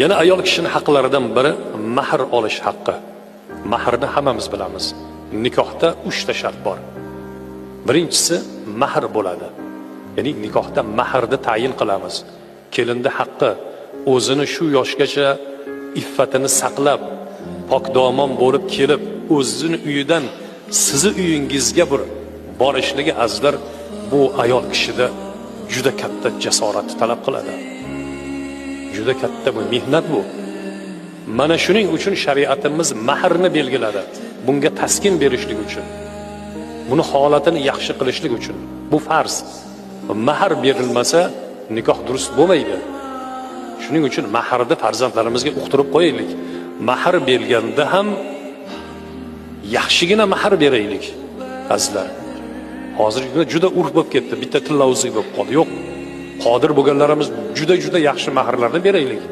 Yana ayol kishining haqlaridan biri mahr olish haqqi. Mahrni hammamiz bilamiz. Nikohda 3 ta shart bor. Birinchisi mahr bo'ladi. Ya'ni nikohda mahrni tayin qilamiz. Kelinning haqqi o'zini shu yoshgacha iffatini saqlab, pokdomon bo'lib kelib, o'zini uyidan sizni uyingizga bir borishligi azizlar, bu ayol kishida juda katta jasoratni talab qiladi. Juda katta bu mehnat bu. Mana shuning uchun shariatimiz mahrni belgiladi. Bunga taskin berishlik uchun. Buni holatini yaxshi qilishlik uchun. Bu farz. Mahr berilmasa nikoh durust bo'lmaydi. Shuning uchun mahrni farzandlarimizga uqtirib qo'yaylik. Mahr berganda ham yaxshigina mahr beraylik. Azizlar. Hozirgi kunda juda urf bo'lib ketdi. Bitta tillovuzlik bo'lib qoldi. Yo'q. Qodir bo'lganlarimiz juda yaxshi mahrlarni beraylik.